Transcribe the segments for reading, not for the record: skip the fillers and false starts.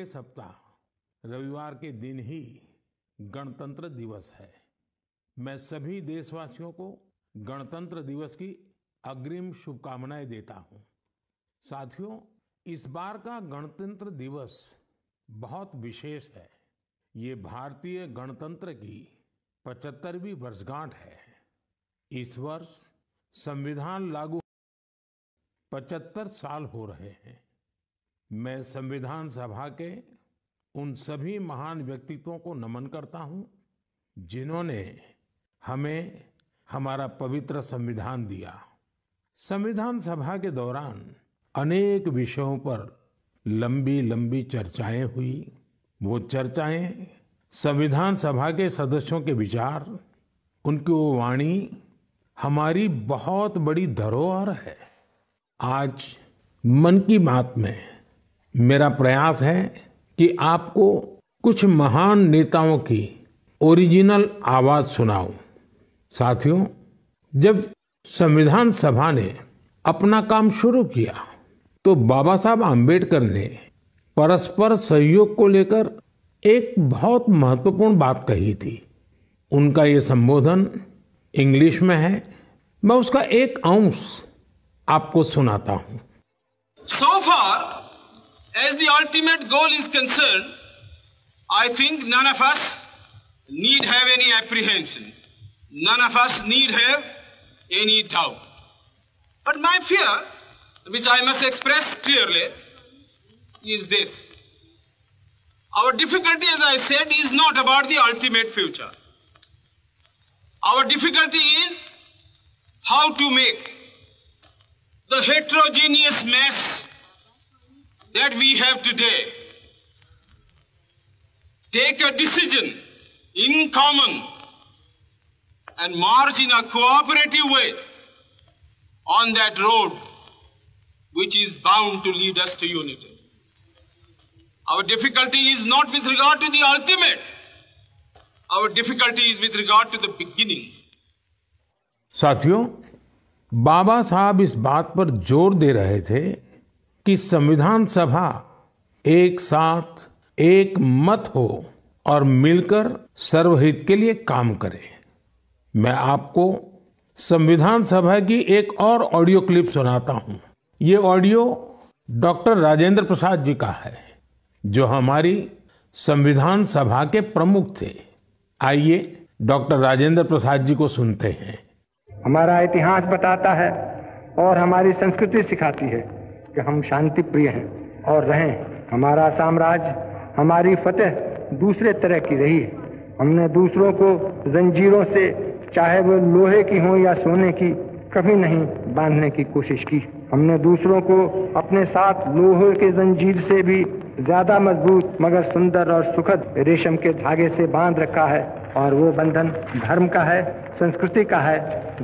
सप्ताह रविवार के दिन ही गणतंत्र दिवस है। मैं सभी देशवासियों को गणतंत्र दिवस की अग्रिम शुभकामनाएं देता हूं। साथियों, इस बार का गणतंत्र दिवस बहुत विशेष है। ये भारतीय गणतंत्र की 75वीं वर्षगांठ है। इस वर्ष संविधान लागू 75 साल हो रहे हैं। मैं संविधान सभा के उन सभी महान व्यक्तित्वों को नमन करता हूं जिन्होंने हमें हमारा पवित्र संविधान दिया। संविधान सभा के दौरान अनेक विषयों पर लंबी लंबी चर्चाएं हुई। वो चर्चाएं संविधान सभा के सदस्यों के विचार, उनकी वो वाणी हमारी बहुत बड़ी धरोहर है। आज मन की बात में मेरा प्रयास है कि आपको कुछ महान नेताओं की ओरिजिनल आवाज सुनाऊं। साथियों, जब संविधान सभा ने अपना काम शुरू किया तो बाबा साहब आम्बेडकर ने परस्पर सहयोग को लेकर एक बहुत महत्वपूर्ण बात कही थी। उनका ये संबोधन इंग्लिश में है। मैं उसका एक अंश आपको सुनाता हूं। So far as the ultimate goal is concerned, I think none of us need have any apprehensions. None of us need have any doubt. But my fear, which I must express clearly, is this. Our difficulty, as I said, is not about the ultimate future. Our difficulty is how to make the heterogeneous mess that we have today take a decision in common and march in a cooperative way on that road which is bound to lead us to unity. Our difficulty is not with regard to the ultimate. Our difficulty is with regard to the beginning. साथियों, बाबा साहब इस बात पर जोर दे रहे थे कि संविधान सभा एक साथ एक मत हो और मिलकर सर्वहित के लिए काम करे। मैं आपको संविधान सभा की एक और ऑडियो क्लिप सुनाता हूं। ये ऑडियो डॉक्टर राजेंद्र प्रसाद जी का है, जो हमारी संविधान सभा के प्रमुख थे। आइए डॉक्टर राजेंद्र प्रसाद जी को सुनते हैं। हमारा इतिहास बताता है और हमारी संस्कृति सिखाती है कि हम शांति प्रिय हैं और रहें। हमारा साम्राज्य, हमारी फतेह दूसरे तरह की रही है। हमने दूसरों को जंजीरों से, चाहे वो लोहे की हो या सोने की, कभी नहीं बांधने की कोशिश की। हमने दूसरों को अपने साथ लोहे के जंजीर से भी ज्यादा मजबूत मगर सुंदर और सुखद रेशम के धागे से बांध रखा है, और वो बंधन धर्म का है, संस्कृति का है,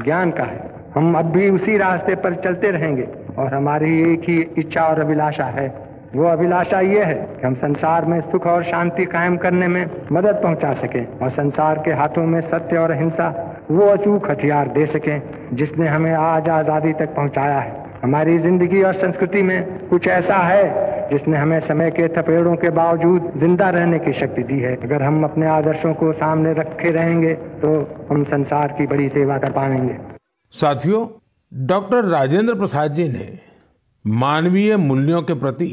ज्ञान का है। हम अब भी उसी रास्ते पर चलते रहेंगे और हमारी एक ही इच्छा और अभिलाषा है। वो अभिलाषा ये है कि हम संसार में सुख और शांति कायम करने में मदद पहुंचा सकें और संसार के हाथों में सत्य और अहिंसा वो अचूक हथियार दे सकें जिसने हमें आज आजादी तक पहुंचाया है। हमारी जिंदगी और संस्कृति में कुछ ऐसा है जिसने हमें समय के थपेड़ों के बावजूद जिंदा रहने की शक्ति दी है। अगर हम अपने आदर्शों को सामने रखे रहेंगे तो हम संसार की बड़ी सेवा कर पाएंगे। साथियों, डॉक्टर राजेंद्र प्रसाद जी ने मानवीय मूल्यों के प्रति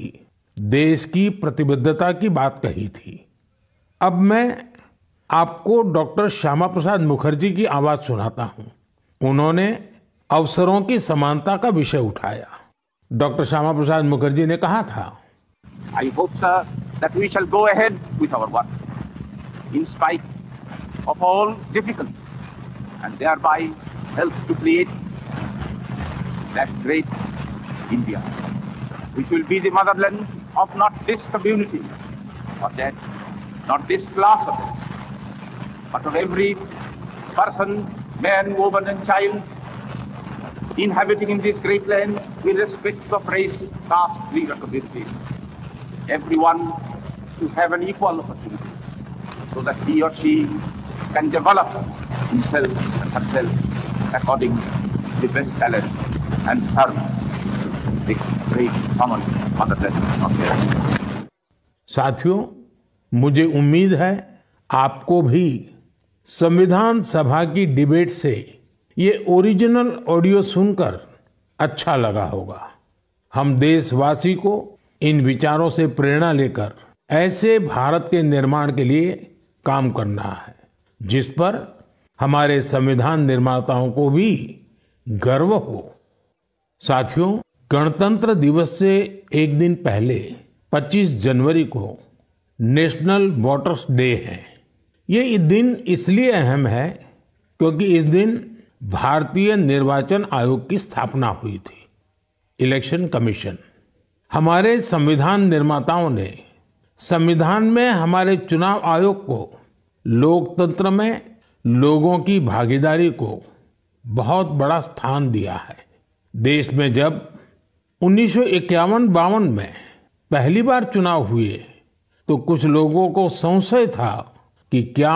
देश की प्रतिबद्धता की बात कही थी। अब मैं आपको डॉक्टर श्यामा प्रसाद मुखर्जी की आवाज सुनाता हूं। उन्होंने अवसरों की समानता का विषय उठाया। डॉक्टर श्यामा प्रसाद मुखर्जी ने कहा था, I hope, sir, that we shall go ahead with our work in spite of all difficulties and thereby help to create that great India, which will be the motherland of not this community or that, not this class of it, but of every person, man, woman and child inhabiting in this great land, irrespective of race, caste, creed or community. Everyone to have an equal opportunity so that he or she can develop himself and herself according to the best talent and serve the great common motherland of their. साथियों, मुझे उम्मीद है आपको भी संविधान सभा की debate से ये ओरिजिनल ऑडियो सुनकर अच्छा लगा होगा। हम देशवासी को इन विचारों से प्रेरणा लेकर ऐसे भारत के निर्माण के लिए काम करना है जिस पर हमारे संविधान निर्माताओं को भी गर्व हो। साथियों, गणतंत्र दिवस से एक दिन पहले 25 जनवरी को नेशनल वोटर्स डे है। ये दिन इसलिए अहम है क्योंकि इस दिन भारतीय निर्वाचन आयोग की स्थापना हुई थी। Election commission. हमारे संविधान निर्माताओं ने संविधान में हमारे चुनाव आयोग को लोकतंत्र में लोगों की भागीदारी को बहुत बड़ा स्थान दिया है। देश में जब 1951-52 में पहली बार चुनाव हुए तो कुछ लोगों को संशय था कि क्या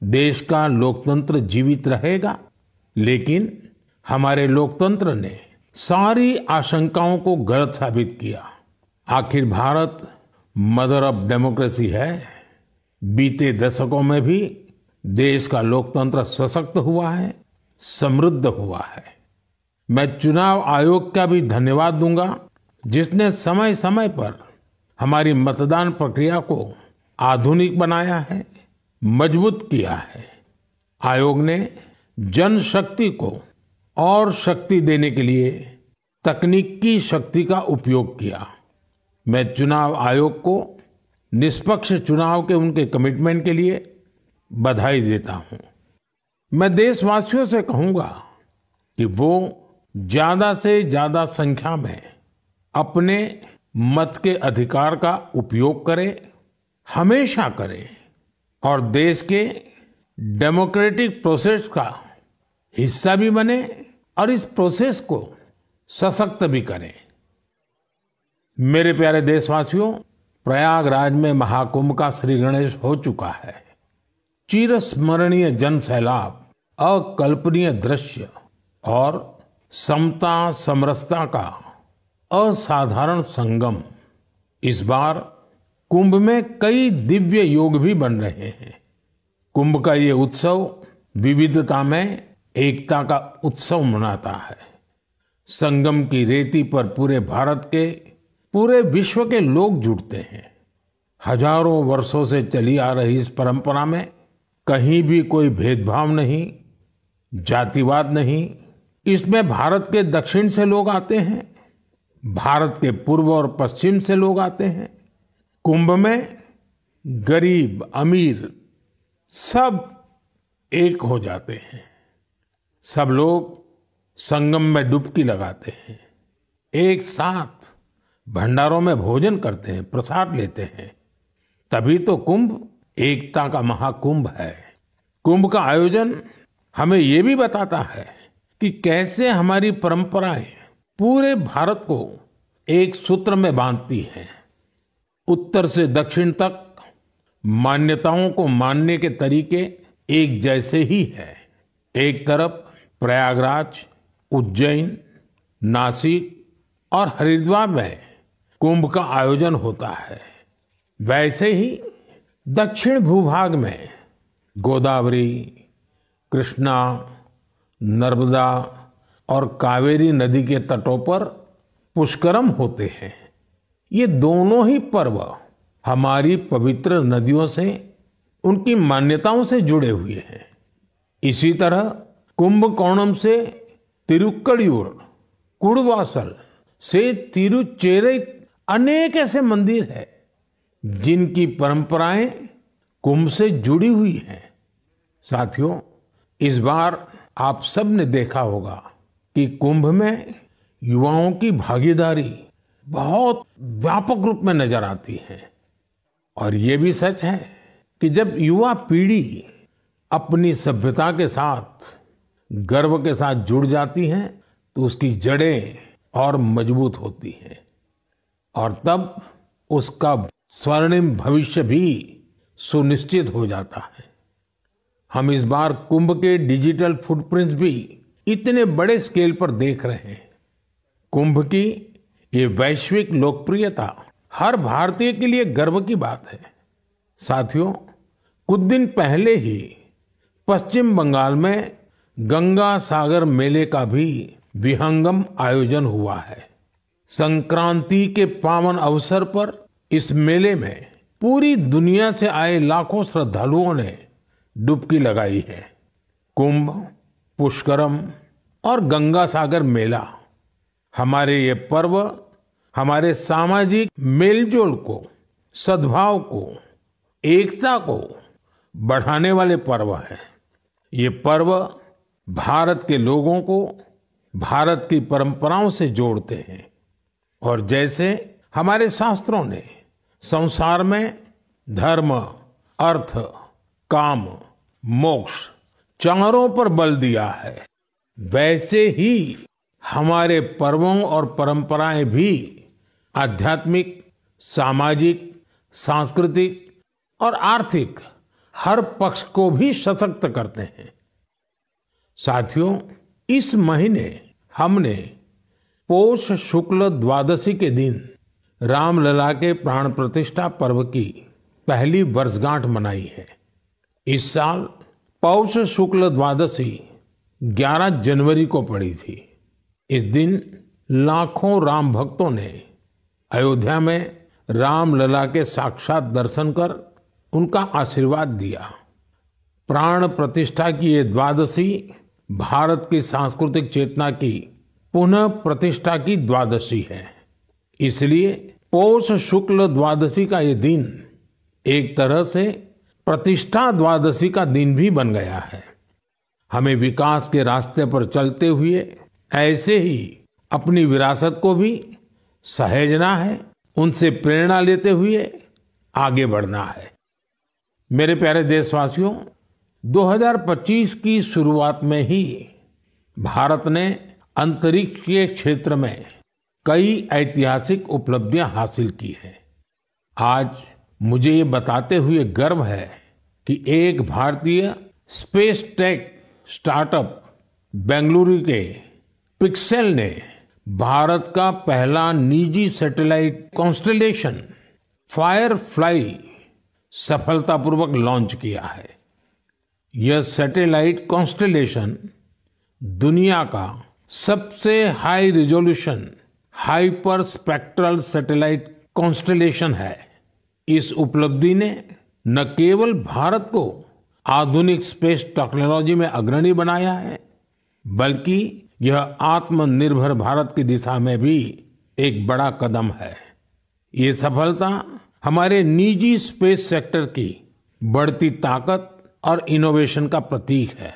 देश का लोकतंत्र जीवित रहेगा, लेकिन हमारे लोकतंत्र ने सारी आशंकाओं को गलत साबित किया। आखिर भारत मदर ऑफ डेमोक्रेसी है। बीते दशकों में भी देश का लोकतंत्र सशक्त हुआ है, समृद्ध हुआ है। मैं चुनाव आयोग का भी धन्यवाद दूंगा जिसने समय समय पर हमारी मतदान प्रक्रिया को आधुनिक बनाया है, मजबूत किया है। आयोग ने जनशक्ति को और शक्ति देने के लिए तकनीकी शक्ति का उपयोग किया। मैं चुनाव आयोग को निष्पक्ष चुनाव के उनके कमिटमेंट के लिए बधाई देता हूं। मैं देशवासियों से कहूंगा कि वो ज्यादा से ज्यादा संख्या में अपने मत के अधिकार का उपयोग करें, हमेशा करें और देश के डेमोक्रेटिक प्रोसेस का हिस्सा भी बने और इस प्रोसेस को सशक्त भी करें। मेरे प्यारे देशवासियों, प्रयागराज में महाकुंभ का श्री गणेश हो चुका है। चिरस्मरणीय जन सैलाब, अकल्पनीय दृश्य और समता समरसता का असाधारण संगम। इस बार कुंभ में कई दिव्य योग भी बन रहे हैं। कुंभ का ये उत्सव विविधता में एकता का उत्सव मनाता है। संगम की रेती पर पूरे भारत के, पूरे विश्व के लोग जुटते हैं। हजारों वर्षों से चली आ रही इस परंपरा में कहीं भी कोई भेदभाव नहीं, जातिवाद नहीं। इसमें भारत के दक्षिण से लोग आते हैं, भारत के पूर्व और पश्चिम से लोग आते हैं। कुंभ में गरीब अमीर सब एक हो जाते हैं। सब लोग संगम में डुबकी लगाते हैं, एक साथ भंडारों में भोजन करते हैं, प्रसाद लेते हैं। तभी तो कुंभ एकता का महाकुंभ है। कुंभ का आयोजन हमें ये भी बताता है कि कैसे हमारी परंपराएं पूरे भारत को एक सूत्र में बांधती हैं। उत्तर से दक्षिण तक मान्यताओं को मानने के तरीके एक जैसे ही हैं। एक तरफ प्रयागराज, उज्जैन, नासिक और हरिद्वार में कुंभ का आयोजन होता है, वैसे ही दक्षिण भूभाग में गोदावरी, कृष्णा, नर्मदा और कावेरी नदी के तटों पर पुष्करम होते हैं। ये दोनों ही पर्व हमारी पवित्र नदियों से, उनकी मान्यताओं से जुड़े हुए हैं। इसी तरह कुंभकोणम से तिरुक्कड़ियूर, कुड़वासल से तिरुचेरै अनेक ऐसे मंदिर हैं जिनकी परंपराएं कुंभ से जुड़ी हुई हैं। साथियों, इस बार आप सब ने देखा होगा कि कुंभ में युवाओं की भागीदारी बहुत व्यापक रूप में नजर आती है। और ये भी सच है कि जब युवा पीढ़ी अपनी सभ्यता के साथ गर्व के साथ जुड़ जाती है तो उसकी जड़ें और मजबूत होती हैं और तब उसका स्वर्णिम भविष्य भी सुनिश्चित हो जाता है। हम इस बार कुंभ के डिजिटल फुटप्रिंट्स भी इतने बड़े स्केल पर देख रहे हैं। कुंभ की ये वैश्विक लोकप्रियता हर भारतीय के लिए गर्व की बात है। साथियों, कुछ दिन पहले ही पश्चिम बंगाल में गंगा सागर मेले का भी विहंगम आयोजन हुआ है। संक्रांति के पावन अवसर पर इस मेले में पूरी दुनिया से आए लाखों श्रद्धालुओं ने डुबकी लगाई है। कुंभ, पुष्करम और गंगा सागर मेला हमारे ये पर्व हमारे सामाजिक मेलजोल को, सद्भाव को, एकता को बढ़ाने वाले पर्व हैं। ये पर्व भारत के लोगों को भारत की परंपराओं से जोड़ते हैं और जैसे हमारे शास्त्रों ने संसार में धर्म, अर्थ, काम, मोक्ष चारों पर बल दिया है, वैसे ही हमारे पर्वों और परंपराएं भी आध्यात्मिक, सामाजिक, सांस्कृतिक और आर्थिक हर पक्ष को भी सशक्त करते हैं। साथियों, इस महीने हमने पौष शुक्ल द्वादशी के दिन रामलला के प्राण प्रतिष्ठा पर्व की पहली वर्षगांठ मनाई है। इस साल पौष शुक्ल द्वादशी 11 जनवरी को पड़ी थी। इस दिन लाखों राम भक्तों ने अयोध्या में रामलला के साक्षात दर्शन कर उनका आशीर्वाद लिया। प्राण प्रतिष्ठा की ये द्वादशी भारत की सांस्कृतिक चेतना की पुनः प्रतिष्ठा की द्वादशी है। इसलिए पौष शुक्ल द्वादशी का ये दिन एक तरह से प्रतिष्ठा द्वादशी का दिन भी बन गया है। हमें विकास के रास्ते पर चलते हुए ऐसे ही अपनी विरासत को भी सहेजना है, उनसे प्रेरणा लेते हुए आगे बढ़ना है। मेरे प्यारे देशवासियों, 2025 की शुरुआत में ही भारत ने अंतरिक्ष के क्षेत्र में कई ऐतिहासिक उपलब्धियां हासिल की हैं। आज मुझे ये बताते हुए गर्व है कि एक भारतीय स्पेस टेक स्टार्टअप बेंगलुरु के पिक्सेल ने भारत का पहला निजी सैटेलाइट कॉन्स्टेलेशन फायरफ्लाई सफलतापूर्वक लॉन्च किया है। यह सैटेलाइट कॉन्स्टेलेशन दुनिया का सबसे high resolution hyper spectral satellite constellation है। इस उपलब्धि ने न केवल भारत को आधुनिक स्पेस टेक्नोलॉजी में अग्रणी बनाया है, बल्कि यह आत्मनिर्भर भारत की दिशा में भी एक बड़ा कदम है। ये सफलता हमारे निजी स्पेस सेक्टर की बढ़ती ताकत और इनोवेशन का प्रतीक है।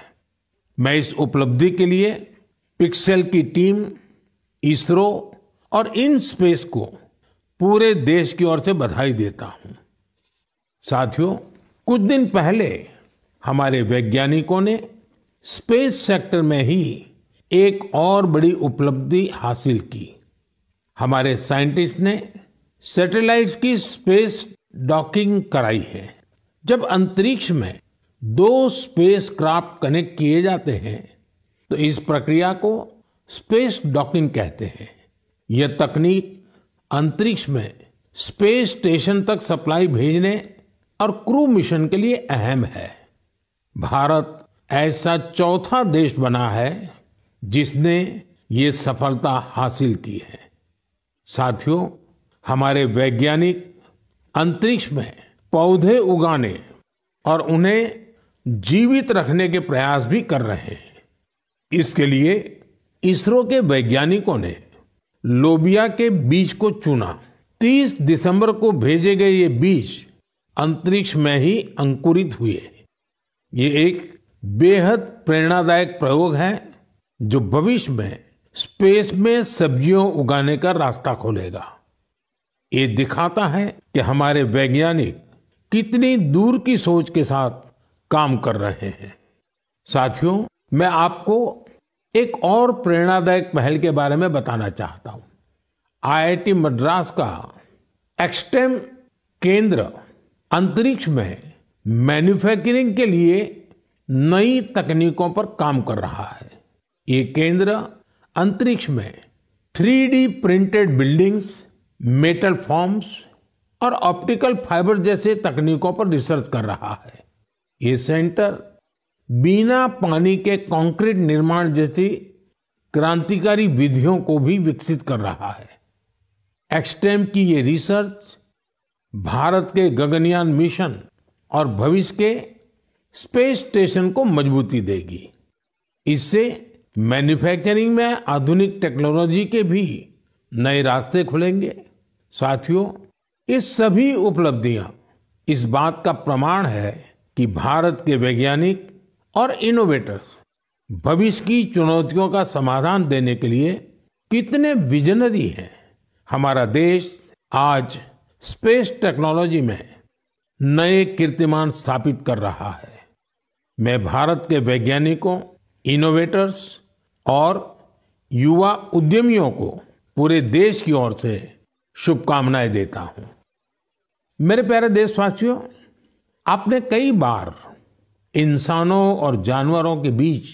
मैं इस उपलब्धि के लिए पिक्सेल की टीम, इसरो और इन स्पेस को पूरे देश की ओर से बधाई देता हूं। साथियों, कुछ दिन पहले हमारे वैज्ञानिकों ने स्पेस सेक्टर में ही एक और बड़ी उपलब्धि हासिल की। हमारे साइंटिस्ट ने सैटेलाइट्स की स्पेस डॉकिंग कराई है। जब अंतरिक्ष में 2 स्पेस क्राफ्ट कनेक्ट किए जाते हैं तो इस प्रक्रिया को स्पेस डॉकिंग कहते हैं। यह तकनीक अंतरिक्ष में स्पेस स्टेशन तक सप्लाई भेजने और क्रू मिशन के लिए अहम है। भारत ऐसा चौथा देश बना है जिसने ये सफलता हासिल की है। साथियों, हमारे वैज्ञानिक अंतरिक्ष में पौधे उगाने और उन्हें जीवित रखने के प्रयास भी कर रहे हैं। इसके लिए इसरो के वैज्ञानिकों ने लोबिया के बीज को चुना। 30 दिसंबर को भेजे गए ये बीज अंतरिक्ष में ही अंकुरित हुए। ये एक बेहद प्रेरणादायक प्रयोग है जो भविष्य में स्पेस में सब्जियों उगाने का रास्ता खोलेगा। ये दिखाता है कि हमारे वैज्ञानिक कितनी दूर की सोच के साथ काम कर रहे हैं। साथियों, मैं आपको एक और प्रेरणादायक पहल के बारे में बताना चाहता हूं। आईआईटी मद्रास का एक्सटेम केंद्र अंतरिक्ष में मैन्युफैक्चरिंग के लिए नई तकनीकों पर काम कर रहा है। ये केंद्र अंतरिक्ष में 3D printed buildings, metal forms और ऑप्टिकल फाइबर जैसे तकनीकों पर रिसर्च कर रहा है। ये सेंटर बिना पानी के कंक्रीट निर्माण जैसी क्रांतिकारी विधियों को भी विकसित कर रहा है। एक्सटेम की ये रिसर्च भारत के गगनयान मिशन और भविष्य के स्पेस स्टेशन को मजबूती देगी। इससे मैन्युफैक्चरिंग में आधुनिक टेक्नोलॉजी के भी नए रास्ते खुलेंगे। साथियों, ये सभी उपलब्धियां इस बात का प्रमाण है कि भारत के वैज्ञानिक और इनोवेटर्स भविष्य की चुनौतियों का समाधान देने के लिए कितने विजनरी हैं। हमारा देश आज स्पेस टेक्नोलॉजी में नए कीर्तिमान स्थापित कर रहा है। मैं भारत के वैज्ञानिकों, इनोवेटर्स और युवा उद्यमियों को पूरे देश की ओर से शुभकामनाएं देता हूं। मेरे प्यारे देशवासियों, आपने कई बार इंसानों और जानवरों के बीच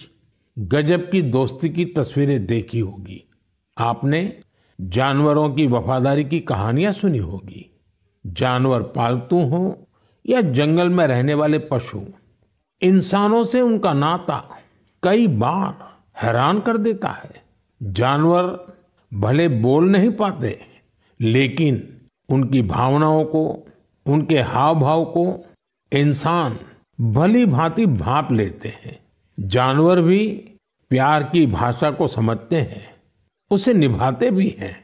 गजब की दोस्ती की तस्वीरें देखी होगी। आपने जानवरों की वफादारी की कहानियां सुनी होगी। जानवर पालतू हो या जंगल में रहने वाले पशु, इंसानों से उनका नाता कई बार हैरान कर देता है। जानवर भले बोल नहीं पाते, लेकिन उनकी भावनाओं को, उनके हाव भाव को इंसान भली भांति भांप लेते हैं। जानवर भी प्यार की भाषा को समझते हैं, उसे निभाते भी हैं।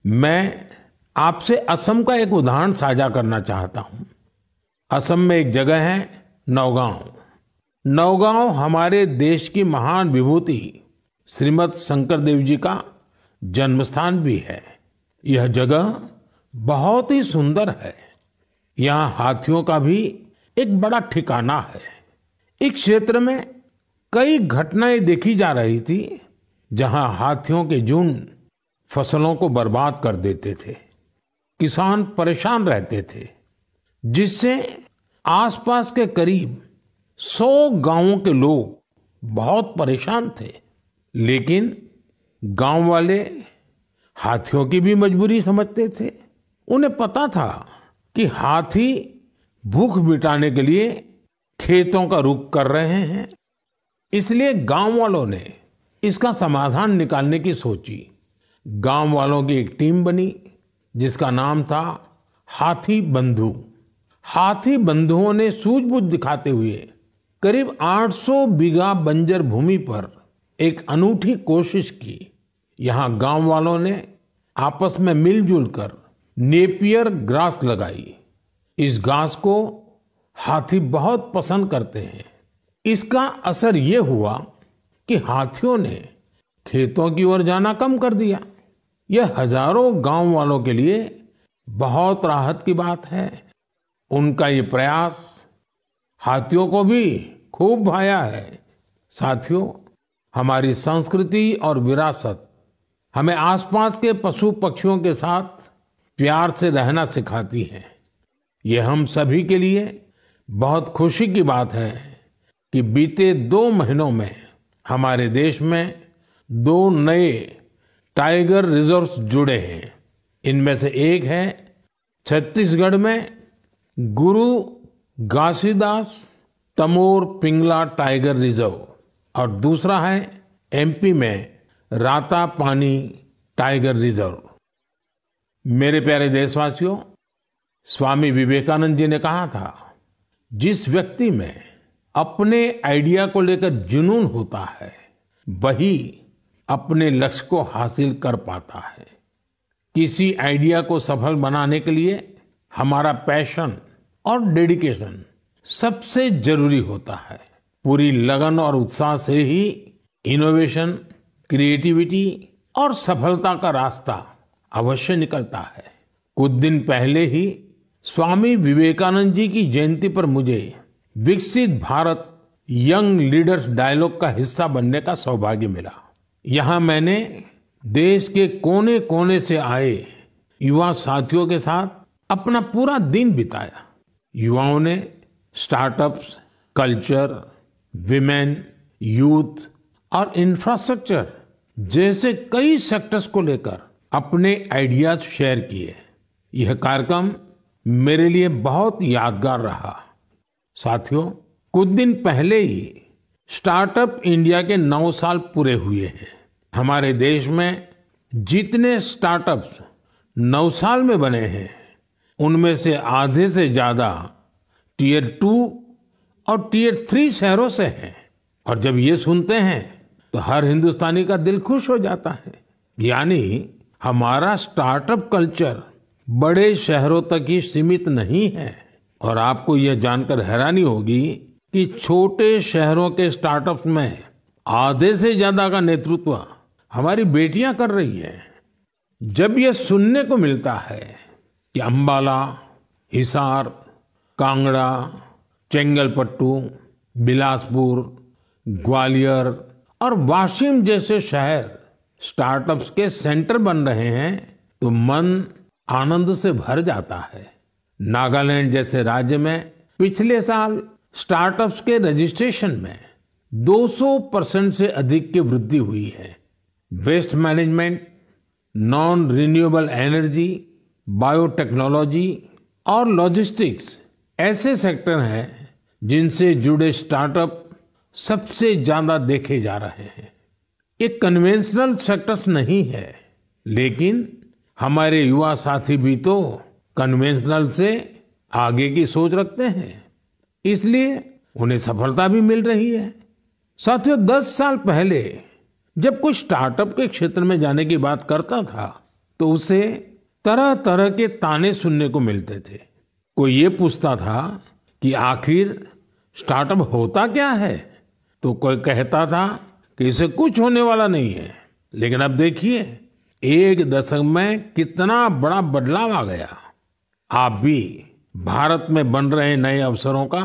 मैं आपसे असम का एक उदाहरण साझा करना चाहता हूं। असम में एक जगह है नौगांव। नौगांव हमारे देश की महान विभूति श्रीमद शंकर देव जी का जन्म स्थान भी है। यह जगह बहुत ही सुंदर है। यहाँ हाथियों का भी एक बड़ा ठिकाना है। इस क्षेत्र में कई घटनाएं देखी जा रही थी जहां हाथियों के झुंड फसलों को बर्बाद कर देते थे। किसान परेशान रहते थे, जिससे आसपास के करीब 100 गांवों के लोग बहुत परेशान थे। लेकिन गांव वाले हाथियों की भी मजबूरी समझते थे। उन्हें पता था कि हाथी भूख मिटाने के लिए खेतों का रुख कर रहे हैं, इसलिए गांव वालों ने इसका समाधान निकालने की सोची। गांव वालों की एक टीम बनी जिसका नाम था हाथी बंधु। हाथी बंधुओं ने सूझबूझ दिखाते हुए करीब 800 बीघा बंजर भूमि पर एक अनूठी कोशिश की। यहाँ गांव वालों ने आपस में मिलजुल कर नेपियर ग्रास लगाई। इस घास को हाथी बहुत पसंद करते हैं। इसका असर ये हुआ कि हाथियों ने खेतों की ओर जाना कम कर दिया। यह हजारों गांव वालों के लिए बहुत राहत की बात है। उनका ये प्रयास हाथियों को भी खूब भाया है। साथियों, हमारी संस्कृति और विरासत हमें आसपास के पशु पक्षियों के साथ प्यार से रहना सिखाती है। ये हम सभी के लिए बहुत खुशी की बात है कि बीते 2 महीनों में हमारे देश में 2 नए टाइगर रिजर्व्स जुड़े हैं। इनमें से एक है छत्तीसगढ़ में गुरु घासीदास तमोर पिंगला टाइगर रिजर्व और दूसरा है एमपी में रातापानी टाइगर रिजर्व। मेरे प्यारे देशवासियों, स्वामी विवेकानंद जी ने कहा था, जिस व्यक्ति में अपने आइडिया को लेकर जुनून होता है वही अपने लक्ष्य को हासिल कर पाता है। किसी आइडिया को सफल बनाने के लिए हमारा पैशन और डेडिकेशन सबसे जरूरी होता है। पूरी लगन और उत्साह से ही इनोवेशन, क्रिएटिविटी और सफलता का रास्ता अवश्य निकलता है। कुछ दिन पहले ही स्वामी विवेकानंद जी की जयंती पर मुझे विकसित भारत यंग लीडर्स डायलॉग का हिस्सा बनने का सौभाग्य मिला। यहाँ मैंने देश के कोने कोने से आए युवा साथियों के साथ अपना पूरा दिन बिताया। युवाओं ने स्टार्टअप्स, कल्चर, विमेन, यूथ और इंफ्रास्ट्रक्चर जैसे कई सेक्टर्स को लेकर अपने आइडियाज शेयर किए। यह कार्यक्रम मेरे लिए बहुत यादगार रहा। साथियों, कुछ दिन पहले ही स्टार्टअप इंडिया के 9 साल पूरे हुए हैं। हमारे देश में जितने स्टार्टअप्स 9 साल में बने हैं, उनमें से आधे से ज्यादा टियर 2 और टियर 3 शहरों से हैं। और जब ये सुनते हैं तो हर हिंदुस्तानी का दिल खुश हो जाता है। यानी हमारा स्टार्टअप कल्चर बड़े शहरों तक ही सीमित नहीं है। और आपको यह जानकर हैरानी होगी कि छोटे शहरों के स्टार्टअप्स में आधे से ज्यादा का नेतृत्व हमारी बेटियां कर रही हैं। जब यह सुनने को मिलता है कि अंबाला, हिसार, कांगड़ा, चेंगलपट्टू, बिलासपुर, ग्वालियर और वाशिम जैसे शहर स्टार्टअप्स के सेंटर बन रहे हैं, तो मन आनंद से भर जाता है। नागालैंड जैसे राज्य में पिछले साल स्टार्टअप्स के रजिस्ट्रेशन में 200% से अधिक की वृद्धि हुई है। Waste management, non renewable energy, biotechnology और लॉजिस्टिक्स ऐसे सेक्टर हैं जिनसे जुड़े स्टार्टअप सबसे ज्यादा देखे जा रहे हैं। ये कन्वेंशनल सेक्टर्स नहीं है, लेकिन हमारे युवा साथी भी तो कन्वेंशनल से आगे की सोच रखते हैं, इसलिए उन्हें सफलता भी मिल रही है। साथियों, 10 साल पहले जब कोई स्टार्टअप के क्षेत्र में जाने की बात करता था तो उसे तरह तरह के ताने सुनने को मिलते थे। कोई ये पूछता था कि आखिर स्टार्टअप होता क्या है, तो कोई कहता था कि इसे कुछ होने वाला नहीं है। लेकिन अब देखिए, 1 दशक में कितना बड़ा बदलाव आ गया। आप भी भारत में बन रहे नए अवसरों का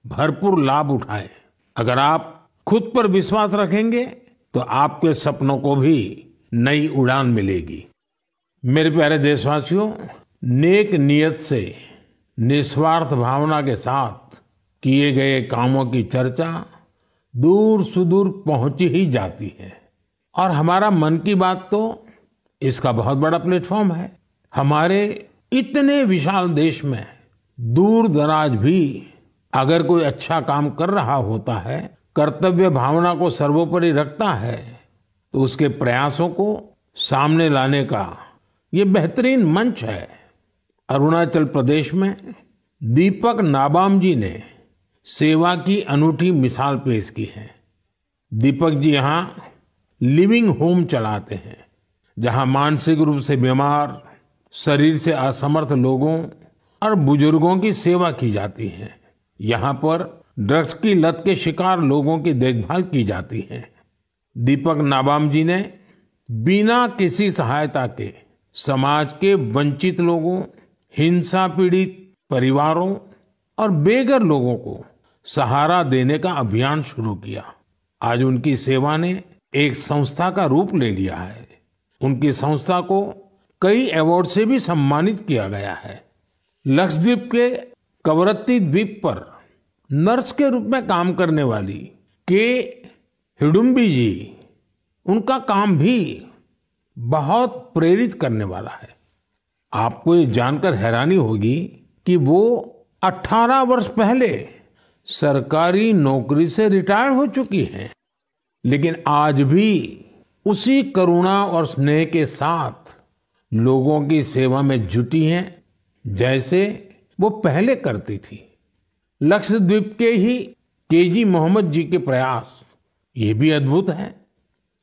भरपूर लाभ उठाएं। अगर आप खुद पर विश्वास रखेंगे तो आपके सपनों को भी नई उड़ान मिलेगी। मेरे प्यारे देशवासियों, नेक नियत से निस्वार्थ भावना के साथ किए गए कामों की चर्चा दूर सुदूर पहुंची ही जाती है। और हमारा मन की बात तो इसका बहुत बड़ा प्लेटफॉर्म है। हमारे इतने विशाल देश में दूर दराज भी अगर कोई अच्छा काम कर रहा होता है, कर्तव्य भावना को सर्वोपरि रखता है, तो उसके प्रयासों को सामने लाने का ये बेहतरीन मंच है। अरुणाचल प्रदेश में दीपक नाबाम जी ने सेवा की अनूठी मिसाल पेश की है। दीपक जी यहाँ लिविंग होम चलाते हैं, जहाँ मानसिक रूप से बीमार, शरीर से असमर्थ लोगों और बुजुर्गों की सेवा की जाती है। यहाँ पर ड्रग्स की लत के शिकार लोगों की देखभाल की जाती है। दीपक नाबाम जी ने बिना किसी सहायता के समाज के वंचित लोगों, हिंसा पीड़ित परिवारों और बेघर लोगों को सहारा देने का अभियान शुरू किया। आज उनकी सेवा ने एक संस्था का रूप ले लिया है। उनकी संस्था को कई अवार्ड से भी सम्मानित किया गया है। लक्षद्वीप के कवरत्ती द्वीप पर नर्स के रूप में काम करने वाली के हिडुम्बी जी, उनका काम भी बहुत प्रेरित करने वाला है। आपको ये जानकर हैरानी होगी कि वो 18 वर्ष पहले सरकारी नौकरी से रिटायर हो चुकी हैं, लेकिन आज भी उसी करुणा और स्नेह के साथ लोगों की सेवा में जुटी हैं जैसे वो पहले करती थी। लक्षद्वीप के ही केजी मोहम्मद जी के प्रयास ये भी अद्भुत है।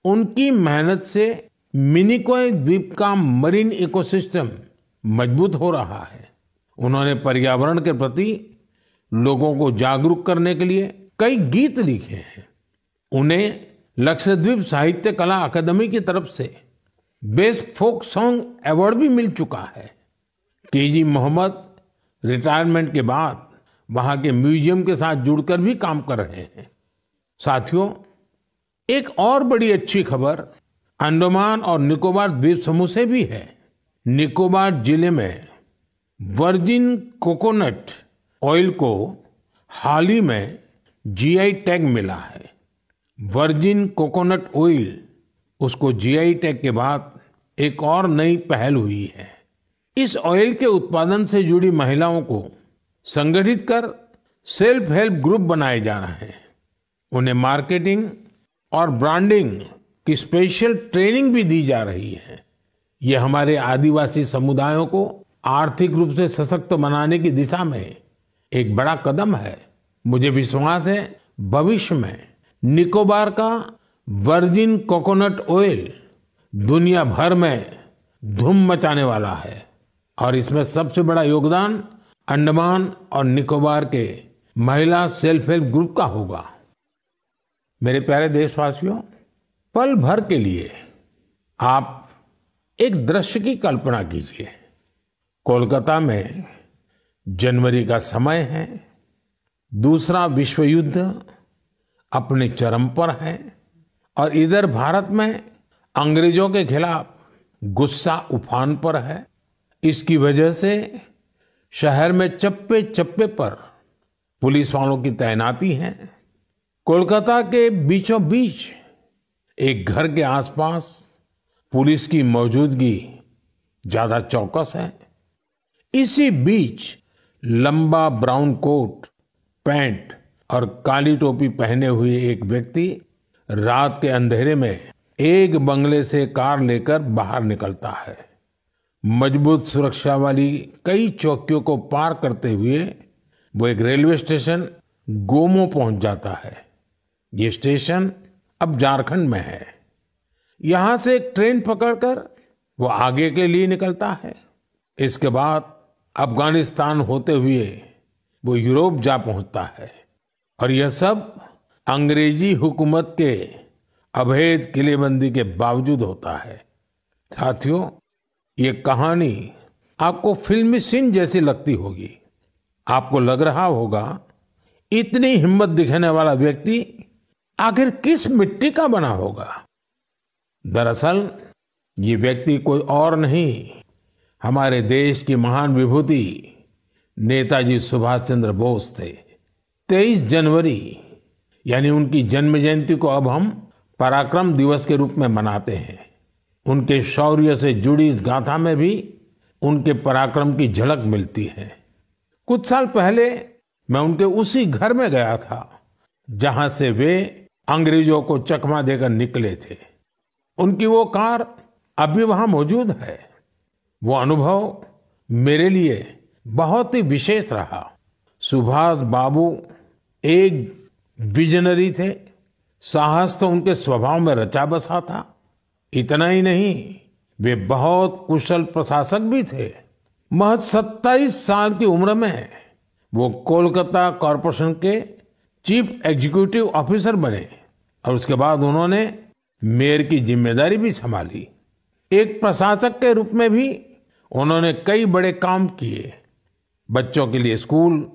उनकी मेहनत से मिनिकॉय द्वीप का मरीन इकोसिस्टम मजबूत हो रहा है। उन्होंने पर्यावरण के प्रति लोगों को जागरूक करने के लिए कई गीत लिखे हैं। उन्हें लक्षद्वीप साहित्य कला अकादमी की तरफ से बेस्ट फोक सॉन्ग अवार्ड भी मिल चुका है। केजी मोहम्मद रिटायरमेंट के बाद वहां के म्यूजियम के साथ जुड़कर भी काम कर रहे हैं। साथियों, एक और बड़ी अच्छी खबर अंडमान और निकोबार द्वीप समूह से भी है। निकोबार जिले में वर्जिन कोकोनट ऑयल को हाल ही में जीआई टैग मिला है। वर्जिन कोकोनट ऑयल उसको जीआई टैग के बाद एक और नई पहल हुई है। इस ऑयल के उत्पादन से जुड़ी महिलाओं को संगठित कर सेल्फ हेल्प ग्रुप बनाए जा रहे हैं। उन्हें मार्केटिंग और ब्रांडिंग की स्पेशल ट्रेनिंग भी दी जा रही है। ये हमारे आदिवासी समुदायों को आर्थिक रूप से सशक्त बनाने की दिशा में एक बड़ा कदम है। मुझे विश्वास है भविष्य में निकोबार का वर्जिन कोकोनट ऑयल दुनिया भर में धूम मचाने वाला है और इसमें सबसे बड़ा योगदान अंडमान और निकोबार के महिला सेल्फ हेल्प ग्रुप का होगा। मेरे प्यारे देशवासियों, पल भर के लिए आप एक दृश्य की कल्पना कीजिए। कोलकाता में जनवरी का समय है, दूसरा विश्व युद्ध अपने चरम पर है और इधर भारत में अंग्रेजों के खिलाफ गुस्सा उफान पर है। इसकी वजह से शहर में चप्पे चप्पे पर पुलिस वालों की तैनाती है। कोलकाता के बीचों बीच एक घर के आसपास पुलिस की मौजूदगी ज्यादा चौकस है। इसी बीच लंबा ब्राउन कोट, पैंट और काली टोपी पहने हुए एक व्यक्ति रात के अंधेरे में एक बंगले से कार लेकर बाहर निकलता है। मजबूत सुरक्षा वाली कई चौकियों को पार करते हुए वो एक रेलवे स्टेशन गोमो पहुंच जाता है। ये स्टेशन अब झारखंड में है। यहां से एक ट्रेन पकड़कर वो आगे के लिए निकलता है। इसके बाद अफगानिस्तान होते हुए वो यूरोप जा पहुंचता है और यह सब अंग्रेजी हुकूमत के अवैध किलेबंदी के बावजूद होता है। साथियों, ये कहानी आपको फिल्मी सीन जैसी लगती होगी। आपको लग रहा होगा इतनी हिम्मत दिखाने वाला व्यक्ति आखिर किस मिट्टी का बना होगा। दरअसल ये व्यक्ति कोई और नहीं, हमारे देश की महान विभूति नेताजी सुभाष चंद्र बोस थे। 23 जनवरी यानी उनकी जन्म जयंती को अब हम पराक्रम दिवस के रूप में मनाते हैं। उनके शौर्य से जुड़ी इस गाथा में भी उनके पराक्रम की झलक मिलती है। कुछ साल पहले मैं उनके उसी घर में गया था जहां से वे अंग्रेजों को चकमा देकर निकले थे। उनकी वो कार अभी वहां मौजूद है। वो अनुभव मेरे लिए बहुत ही विशेष रहा। सुभाष बाबू एक विजनरी थे। साहस तो उनके स्वभाव में रचा बसा था। इतना ही नहीं, वे बहुत कुशल प्रशासक भी थे। महज 27 साल की उम्र में वो कोलकाता कॉरपोरेशन के चीफ एग्जीक्यूटिव ऑफिसर बने और उसके बाद उन्होंने मेयर की जिम्मेदारी भी संभाली। एक प्रशासक के रूप में भी उन्होंने कई बड़े काम किए। बच्चों के लिए स्कूल,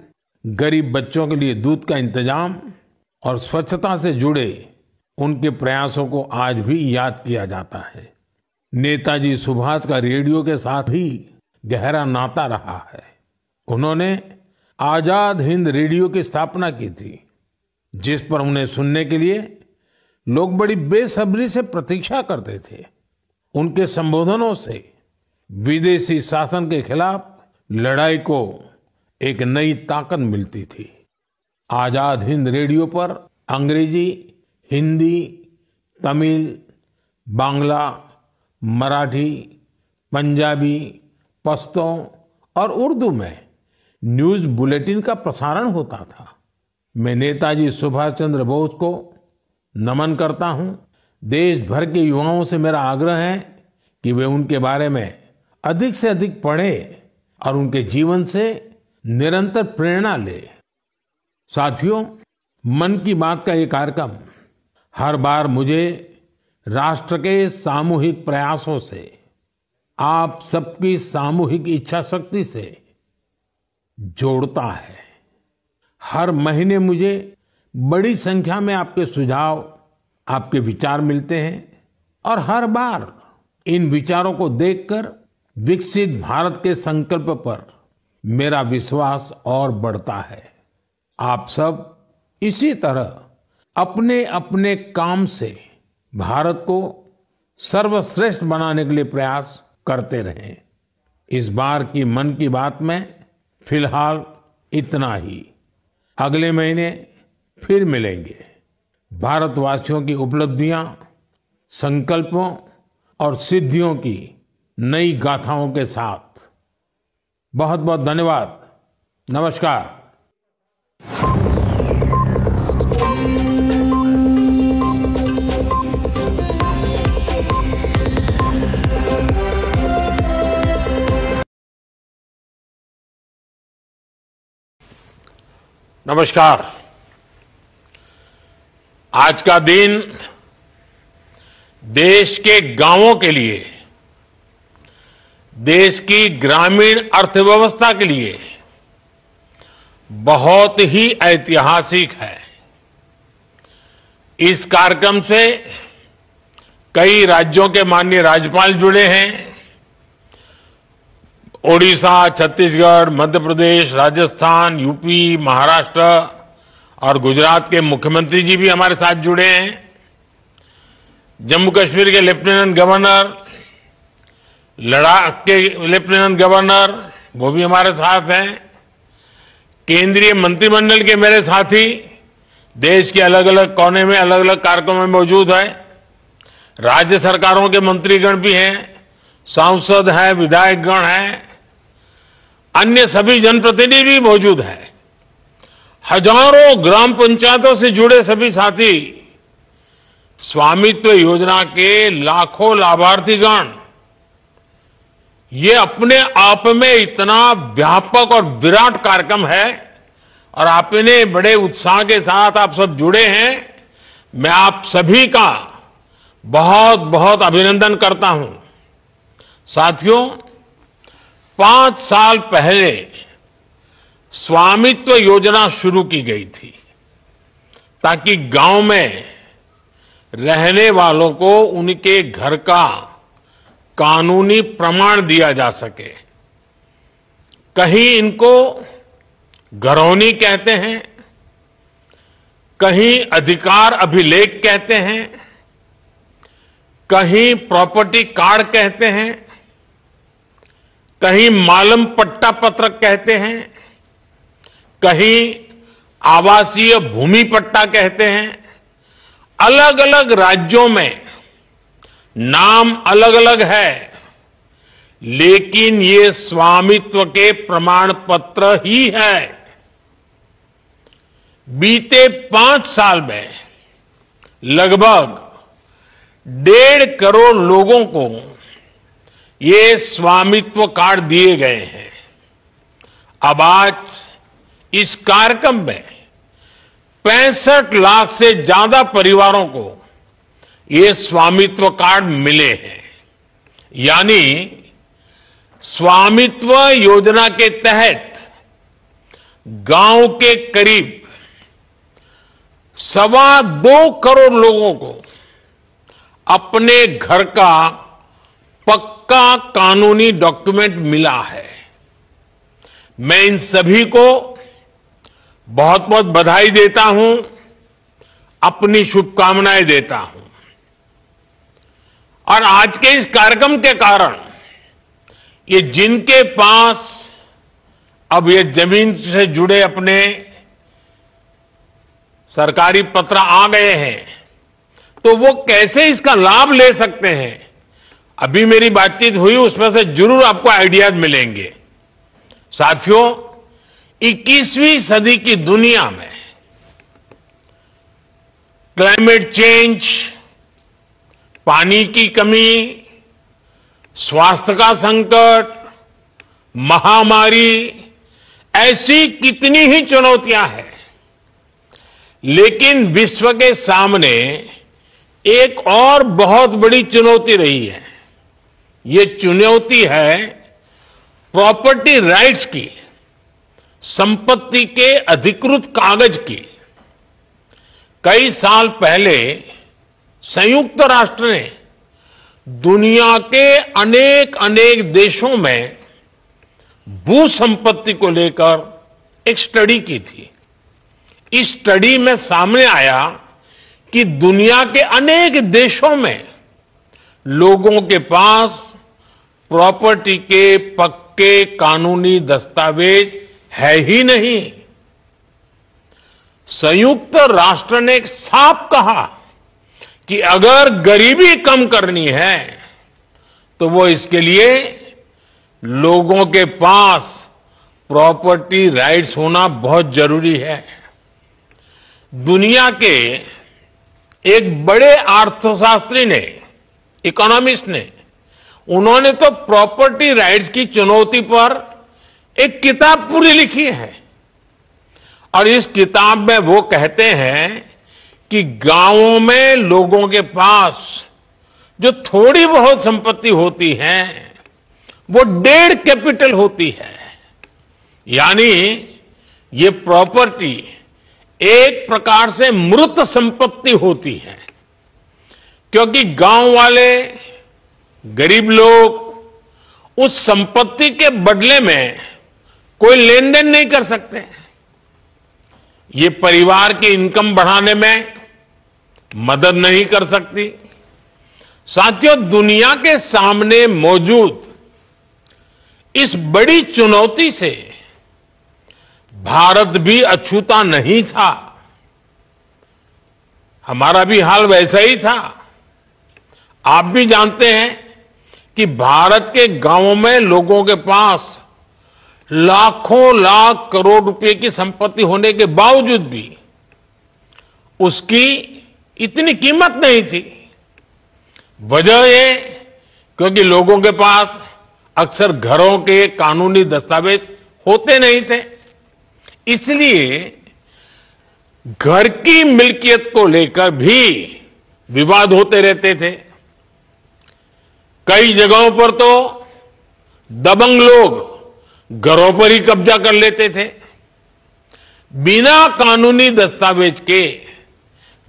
गरीब बच्चों के लिए दूध का इंतजाम और स्वच्छता से जुड़े उनके प्रयासों को आज भी याद किया जाता है। नेताजी सुभाष का रेडियो के साथ भी गहरा नाता रहा है। उन्होंने आजाद हिंद रेडियो की स्थापना की थी, जिस पर उन्हें सुनने के लिए लोग बड़ी बेसब्री से प्रतीक्षा करते थे। उनके संबोधनों से विदेशी शासन के खिलाफ लड़ाई को एक नई ताकत मिलती थी। आजाद हिंद रेडियो पर अंग्रेजी, हिंदी, तमिल, बांग्ला, मराठी, पंजाबी, पश्तो और उर्दू में न्यूज बुलेटिन का प्रसारण होता था। मैं नेताजी सुभाष चंद्र बोस को नमन करता हूं। देश भर के युवाओं से मेरा आग्रह है कि वे उनके बारे में अधिक से अधिक पढ़ें और उनके जीवन से निरंतर प्रेरणा ले। साथियों, मन की बात का ये कार्यक्रम हर बार मुझे राष्ट्र के सामूहिक प्रयासों से, आप सबकी सामूहिक इच्छा शक्ति से जोड़ता है। हर महीने मुझे बड़ी संख्या में आपके सुझाव, आपके विचार मिलते हैं और हर बार इन विचारों को देखकर विकसित भारत के संकल्प पर मेरा विश्वास और बढ़ता है। आप सब इसी तरह अपने अपने काम से भारत को सर्वश्रेष्ठ बनाने के लिए प्रयास करते रहें। इस बार की मन की बात में फिलहाल इतना ही। अगले महीने फिर मिलेंगे भारतवासियों की उपलब्धियां, संकल्पों और सिद्धियों की नई गाथाओं के साथ। बहुत बहुत धन्यवाद। नमस्कार। नमस्कार। आज का दिन देश के गांवों के लिए, देश की ग्रामीण अर्थव्यवस्था के लिए बहुत ही ऐतिहासिक है। इस कार्यक्रम से कई राज्यों के माननीय राज्यपाल जुड़े हैं। ओडिशा, छत्तीसगढ़, मध्य प्रदेश, राजस्थान, यूपी, महाराष्ट्र और गुजरात के मुख्यमंत्री जी भी हमारे साथ जुड़े हैं। जम्मू कश्मीर के लेफ्टिनेंट गवर्नर, लद्दाख के लेफ्टिनेंट गवर्नर, वो भी हमारे साथ हैं। केंद्रीय मंत्रिमंडल के मेरे साथी देश के अलग अलग कोने में अलग अलग कार्यक्रमों में मौजूद है। राज्य सरकारों के मंत्रीगण भी हैं, सांसद हैं, विधायकगण हैं, अन्य सभी जनप्रतिनिधि भी मौजूद हैं। हजारों ग्राम पंचायतों से जुड़े सभी साथी, स्वामित्व योजना के लाखों लाभार्थीगण, ये अपने आप में इतना व्यापक और विराट कार्यक्रम है और आपने बड़े उत्साह के साथ आप सब जुड़े हैं। मैं आप सभी का बहुत बहुत अभिनंदन करता हूं। साथियों, 5 साल पहले स्वामित्व योजना शुरू की गई थी ताकि गांव में रहने वालों को उनके घर का कानूनी प्रमाण दिया जा सके। कहीं इनको घरौनी कहते हैं, कहीं अधिकार अभिलेख कहते हैं, कहीं प्रॉपर्टी कार्ड कहते हैं, कहीं मालम पट्टा पत्रक कहते हैं, कहीं आवासीय भूमि पट्टा कहते हैं। अलग अलग राज्यों में नाम अलग अलग है, लेकिन ये स्वामित्व के प्रमाण पत्र ही है। बीते 5 साल में लगभग 1.5 करोड़ लोगों को ये स्वामित्व कार्ड दिए गए हैं। अब आज इस कार्यक्रम में 65 लाख से ज्यादा परिवारों को ये स्वामित्व कार्ड मिले हैं। यानी स्वामित्व योजना के तहत गांव के करीब 2.25 करोड़ लोगों को अपने घर का पक्का कानूनी डॉक्यूमेंट मिला है। मैं इन सभी को बहुत बहुत बधाई देता हूं, अपनी शुभकामनाएं देता हूं। और आज के इस कार्यक्रम के कारण ये जिनके पास अब ये जमीन से जुड़े अपने सरकारी पत्र आ गए हैं, तो वो कैसे इसका लाभ ले सकते हैं, अभी मेरी बातचीत हुई, उसमें से जरूर आपको आइडियाज मिलेंगे। साथियों, 21वीं सदी की दुनिया में क्लाइमेट चेंज, पानी की कमी, स्वास्थ्य का संकट, महामारी, ऐसी कितनी ही चुनौतियां हैं, लेकिन विश्व के सामने एक और बहुत बड़ी चुनौती रही है। ये चुनौती है प्रॉपर्टी राइट्स की, संपत्ति के अधिकृत कागज की। कई साल पहले संयुक्त राष्ट्र ने दुनिया के अनेक देशों में भू संपत्ति को लेकर एक स्टडी की थी। इस स्टडी में सामने आया कि दुनिया के अनेक देशों में लोगों के पास प्रॉपर्टी के पक्के कानूनी दस्तावेज है ही नहीं। संयुक्त राष्ट्र ने साफ कहा कि अगर गरीबी कम करनी है तो वो इसके लिए लोगों के पास प्रॉपर्टी राइट्स होना बहुत जरूरी है। दुनिया के एक बड़े अर्थशास्त्री ने, इकोनॉमिस्ट ने, उन्होंने तो प्रॉपर्टी राइट्स की चुनौती पर एक किताब पूरी लिखी है और इस किताब में वो कहते हैं कि गांवों में लोगों के पास जो थोड़ी बहुत संपत्ति होती है वो 1.5 कैपिटल होती है। यानी ये प्रॉपर्टी एक प्रकार से मृत संपत्ति होती है, क्योंकि गांव वाले गरीब लोग उस संपत्ति के बदले में कोई लेन देन नहीं कर सकते। ये परिवार की इनकम बढ़ाने में मदद नहीं कर सकती। साथियों, दुनिया के सामने मौजूद इस बड़ी चुनौती से भारत भी अछूता नहीं था। हमारा भी हाल वैसा ही था। आप भी जानते हैं कि भारत के गांवों में लोगों के पास लाखों लाख करोड़ रुपए की संपत्ति होने के बावजूद भी उसकी इतनी कीमत नहीं थी। वजह ये क्योंकि लोगों के पास अक्सर घरों के कानूनी दस्तावेज होते नहीं थे। इसलिए घर की मिल्कियत को लेकर भी विवाद होते रहते थे। कई जगहों पर तो दबंग लोग घरों पर ही कब्जा कर लेते थे। बिना कानूनी दस्तावेज के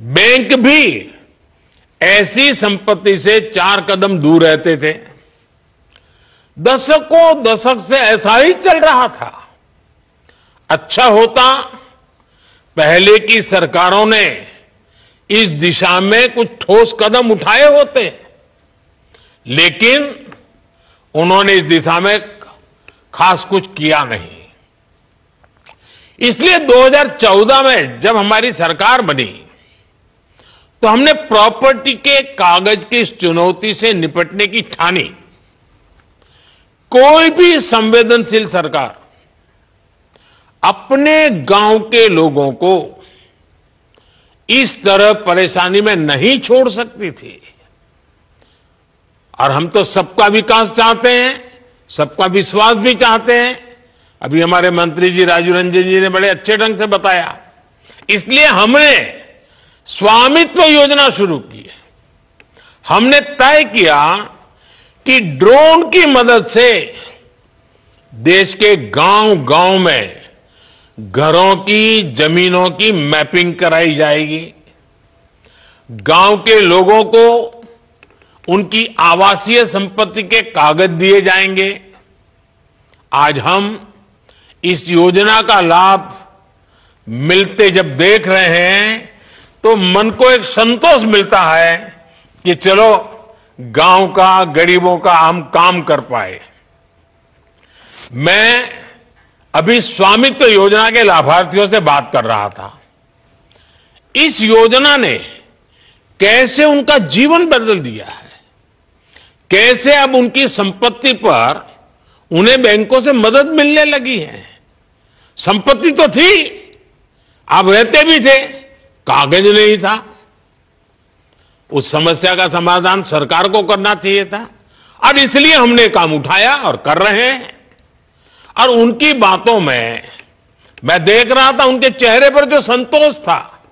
बैंक भी ऐसी संपत्ति से 4 कदम दूर रहते थे। दशकों दशक से ऐसा ही चल रहा था। अच्छा होता पहले की सरकारों ने इस दिशा में कुछ ठोस कदम उठाए होते, लेकिन उन्होंने इस दिशा में खास कुछ किया नहीं। इसलिए 2014 में जब हमारी सरकार बनी तो हमने प्रॉपर्टी के कागज की इस चुनौती से निपटने की ठानी। कोई भी संवेदनशील सरकार अपने गांव के लोगों को इस तरह परेशानी में नहीं छोड़ सकती थी। और हम तो सबका विकास चाहते हैं, सबका विश्वास भी चाहते हैं। अभी हमारे मंत्री जी राजीव रंजन जी ने बड़े अच्छे ढंग से बताया। इसलिए हमने स्वामित्व योजना शुरू की। हमने तय किया कि ड्रोन की मदद से देश के गांव-गांव में घरों की, जमीनों की मैपिंग कराई जाएगी। गांव के लोगों को उनकी आवासीय संपत्ति के कागज दिए जाएंगे। आज हम इस योजना का लाभ मिलते जब देख रहे हैं तो मन को एक संतोष मिलता है कि चलो गांव का, गरीबों का हम काम कर पाए। मैं अभी स्वामित्व योजना के लाभार्थियों से बात कर रहा था। इस योजना ने कैसे उनका जीवन बदल दिया है, कैसे अब उनकी संपत्ति पर उन्हें बैंकों से मदद मिलने लगी है। संपत्ति तो थी, आप रहते भी थे, कागज नहीं था। उस समस्या का समाधान सरकार को करना चाहिए था और इसलिए हमने काम उठाया और कर रहे हैं। और उनकी बातों में मैं देख रहा था, उनके चेहरे पर जो संतोष था,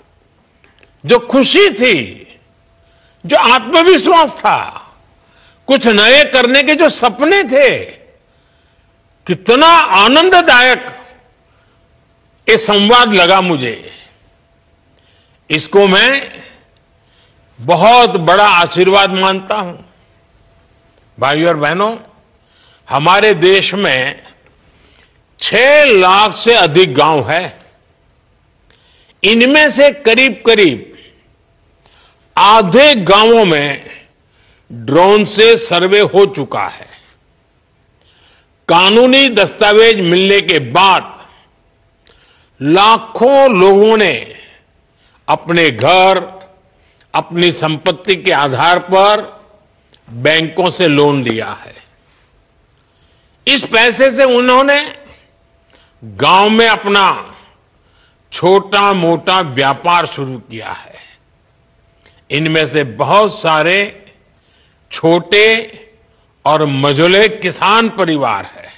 जो खुशी थी, जो आत्मविश्वास था, कुछ नए करने के जो सपने थे, कितना आनंददायक ये संवाद लगा मुझे। इसको मैं बहुत बड़ा आशीर्वाद मानता हूं। भाइयों और बहनों, हमारे देश में 6 लाख से अधिक गांव है। इनमें से करीब करीब आधे गांवों में ड्रोन से सर्वे हो चुका है। कानूनी दस्तावेज मिलने के बाद लाखों लोगों ने अपने घर, अपनी संपत्ति के आधार पर बैंकों से लोन लिया है। इस पैसे से उन्होंने गांव में अपना छोटा मोटा व्यापार शुरू किया है। इनमें से बहुत सारे छोटे और मझोले किसान परिवार है।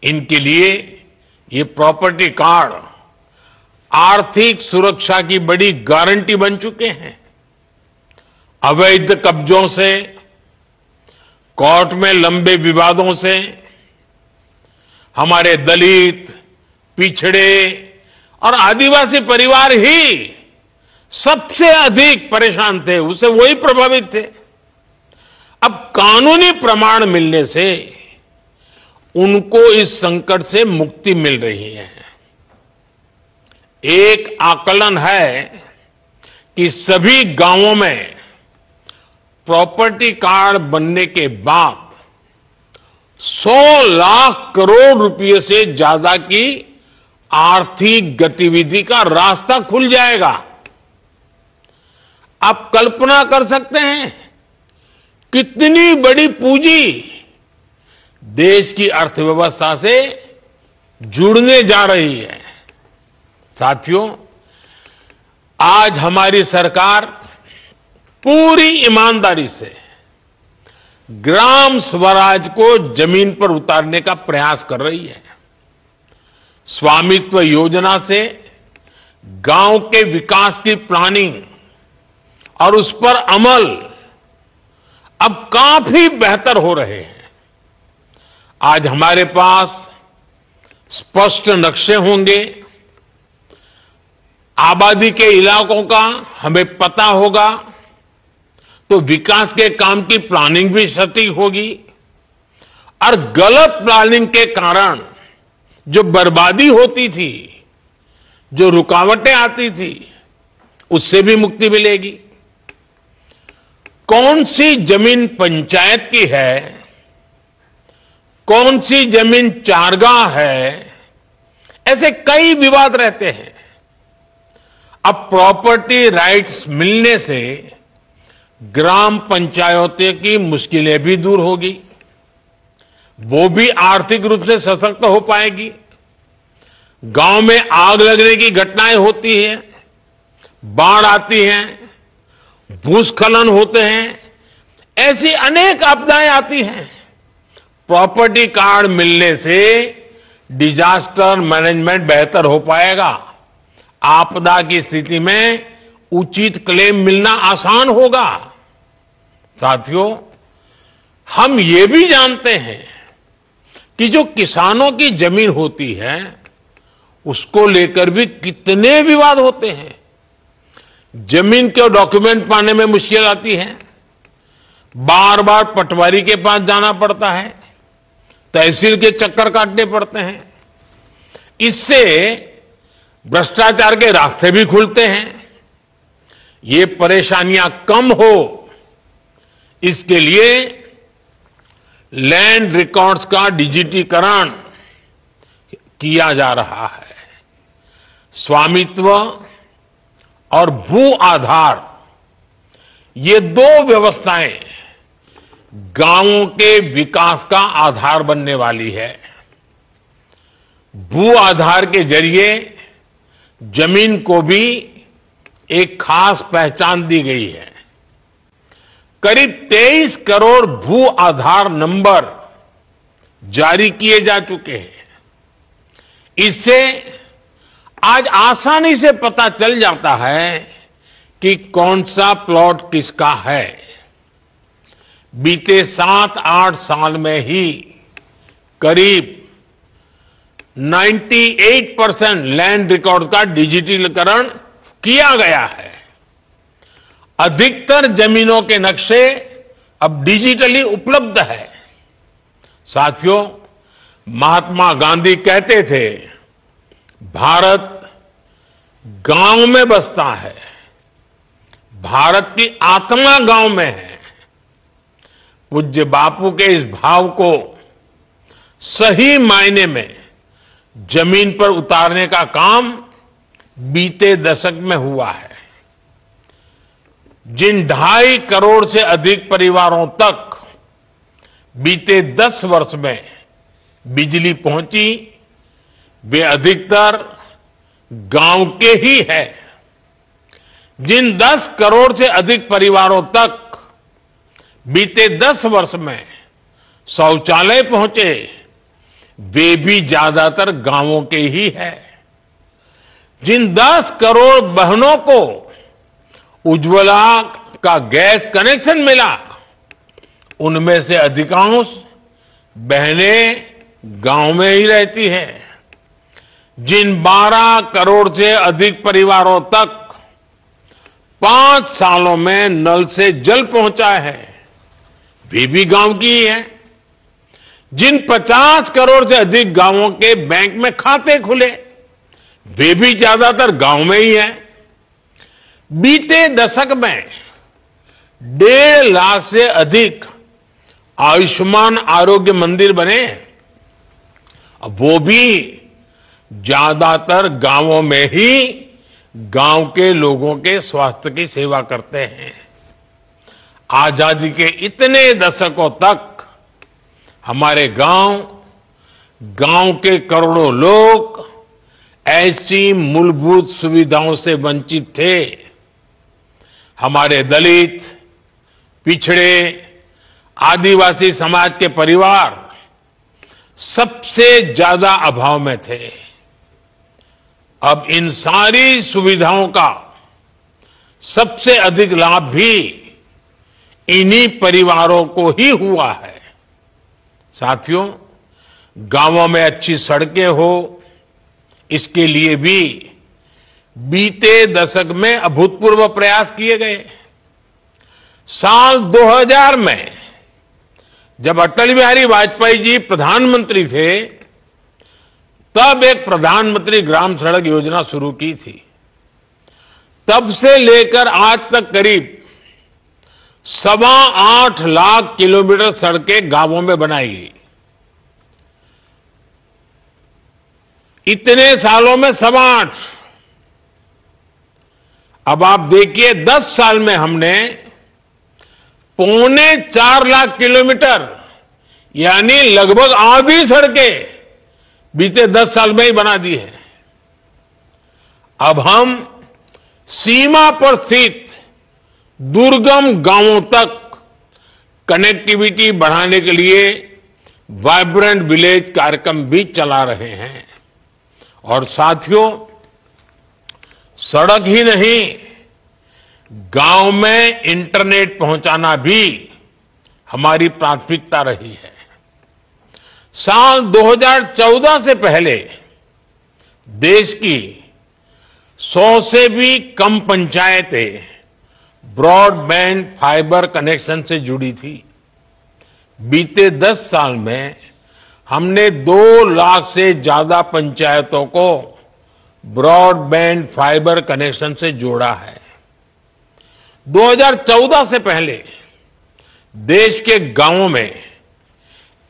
इनके लिए ये प्रॉपर्टी कार्ड आर्थिक सुरक्षा की बड़ी गारंटी बन चुके हैं। अवैध कब्जों से, कोर्ट में लंबे विवादों से हमारे दलित, पिछड़े और आदिवासी परिवार ही सबसे अधिक परेशान थे, उससे वही प्रभावित थे। अब कानूनी प्रमाण मिलने से उनको इस संकट से मुक्ति मिल रही है। एक आकलन है कि सभी गांवों में प्रॉपर्टी कार्ड बनने के बाद 100 लाख करोड़ रुपए से ज्यादा की आर्थिक गतिविधि का रास्ता खुल जाएगा। आप कल्पना कर सकते हैं कितनी बड़ी पूंजी देश की अर्थव्यवस्था से जुड़ने जा रही है। साथियों, आज हमारी सरकार पूरी ईमानदारी से ग्राम स्वराज को जमीन पर उतारने का प्रयास कर रही है। स्वामित्व योजना से गांव के विकास की प्लानिंग और उस पर अमल अब काफी बेहतर हो रहे हैं। आज हमारे पास स्पष्ट नक्शे होंगे, आबादी के इलाकों का हमें पता होगा, तो विकास के काम की प्लानिंग भी सटीक होगी और गलत प्लानिंग के कारण जो बर्बादी होती थी, जो रुकावटें आती थी, उससे भी मुक्ति मिलेगी। कौन सी जमीन पंचायत की है, कौन सी जमीन चारगाह है, ऐसे कई विवाद रहते हैं। अब प्रॉपर्टी राइट्स मिलने से ग्राम पंचायतों की मुश्किलें भी दूर होगी, वो भी आर्थिक रूप से सशक्त हो पाएगी। गांव में आग लगने की घटनाएं होती हैं, बाढ़ आती हैं, भूस्खलन होते हैं, ऐसी अनेक आपदाएं आती हैं। प्रॉपर्टी कार्ड मिलने से डिजास्टर मैनेजमेंट बेहतर हो पाएगा। आपदा की स्थिति में उचित क्लेम मिलना आसान होगा। साथियों, हम ये भी जानते हैं कि जो किसानों की जमीन होती है उसको लेकर भी कितने विवाद होते हैं। जमीन के डॉक्यूमेंट पाने में मुश्किल आती है, बार बार पटवारी के पास जाना पड़ता है, तहसील के चक्कर काटने पड़ते हैं। इससे भ्रष्टाचार के रास्ते भी खुलते हैं। ये परेशानियां कम हो, इसके लिए लैंड रिकॉर्ड्स का डिजिटीकरण किया जा रहा है। स्वामित्व और भू आधार, ये दो व्यवस्थाएं गांवों के विकास का आधार बनने वाली है। भू आधार के जरिए जमीन को भी एक खास पहचान दी गई है। करीब 23 करोड़ भू आधार नंबर जारी किए जा चुके हैं। इससे आज आसानी से पता चल जाता है कि कौन सा प्लॉट किसका है। बीते 7-8 साल में ही करीब 98% लैंड रिकॉर्ड का डिजिटलीकरण किया गया है। अधिकतर जमीनों के नक्शे अब डिजिटली उपलब्ध है। साथियों, महात्मा गांधी कहते थे, भारत गांव में बसता है, भारत की आत्मा गांव में है। पूज्य बापू के इस भाव को सही मायने में जमीन पर उतारने का काम बीते दशक में हुआ है। जिन 2.5 करोड़ से अधिक परिवारों तक बीते 10 वर्ष में बिजली पहुंची, वे अधिकतर गांव के ही है। जिन 10 करोड़ से अधिक परिवारों तक बीते 10 वर्ष में शौचालय पहुंचे, वे भी ज्यादातर गांवों के ही है। जिन 10 करोड़ बहनों को उज्ज्वला का गैस कनेक्शन मिला, उनमें से अधिकांश बहनें गांव में ही रहती हैं। जिन 12 करोड़ से अधिक परिवारों तक 5 सालों में नल से जल पहुंचा है, वे भी गांव की ही है। जिन 50 करोड़ से अधिक गांवों के बैंक में खाते खुले, वे भी ज्यादातर गांव में ही है। बीते दशक में 1.5 लाख से अधिक आयुष्मान आरोग्य मंदिर बने, अब वो भी ज्यादातर गांवों में ही गांव के लोगों के स्वास्थ्य की सेवा करते हैं। आजादी के इतने दशकों तक हमारे गांव के करोड़ों लोग ऐसी मूलभूत सुविधाओं से वंचित थे। हमारे दलित, पिछड़े, आदिवासी समाज के परिवार सबसे ज्यादा अभाव में थे। अब इन सारी सुविधाओं का सबसे अधिक लाभ भी इन्हीं परिवारों को ही हुआ है। साथियों, गांवों में अच्छी सड़कें हो, इसके लिए भी बीते दशक में अभूतपूर्व प्रयास किए गए। साल 2000 में जब अटल बिहारी वाजपेयी जी प्रधानमंत्री थे, तब एक प्रधानमंत्री ग्राम सड़क योजना शुरू की थी। तब से लेकर आज तक करीब 8.25 लाख किलोमीटर सड़कें गांवों में बनाई गई। इतने सालों में 8.25। अब आप देखिए 10 साल में हमने 3.25 लाख किलोमीटर यानी लगभग आधी सड़कें बीते 10 साल में ही बना दी है। अब हम सीमा पर स्थित दुर्गम गांवों तक कनेक्टिविटी बढ़ाने के लिए वाइब्रेंट विलेज कार्यक्रम भी चला रहे हैं। और साथियों, सड़क ही नहीं, गांव में इंटरनेट पहुंचाना भी हमारी प्राथमिकता रही है। साल 2014 से पहले देश की 100 से भी कम पंचायतें ब्रॉडबैंड फाइबर कनेक्शन से जुड़ी थी। बीते 10 साल में हमने 2 लाख से ज्यादा पंचायतों को ब्रॉडबैंड फाइबर कनेक्शन से जोड़ा है। 2014 से पहले देश के गांवों में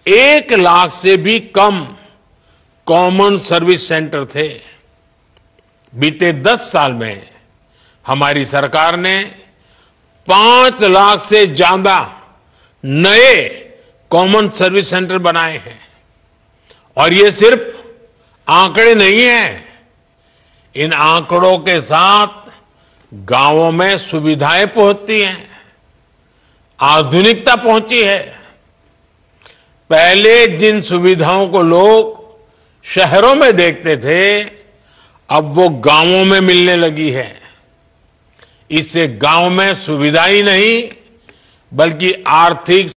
1 लाख से भी कम कॉमन सर्विस सेंटर थे। बीते 10 साल में हमारी सरकार ने 5 लाख से ज्यादा नए कॉमन सर्विस सेंटर बनाए हैं। और ये सिर्फ आंकड़े नहीं हैं, इन आंकड़ों के साथ गांवों में सुविधाएं पहुंचती हैं, आधुनिकता पहुंची है। पहले जिन सुविधाओं को लोग शहरों में देखते थे, अब वो गांवों में मिलने लगी है। इससे गांव में सुविधा ही नहीं बल्कि आर्थिक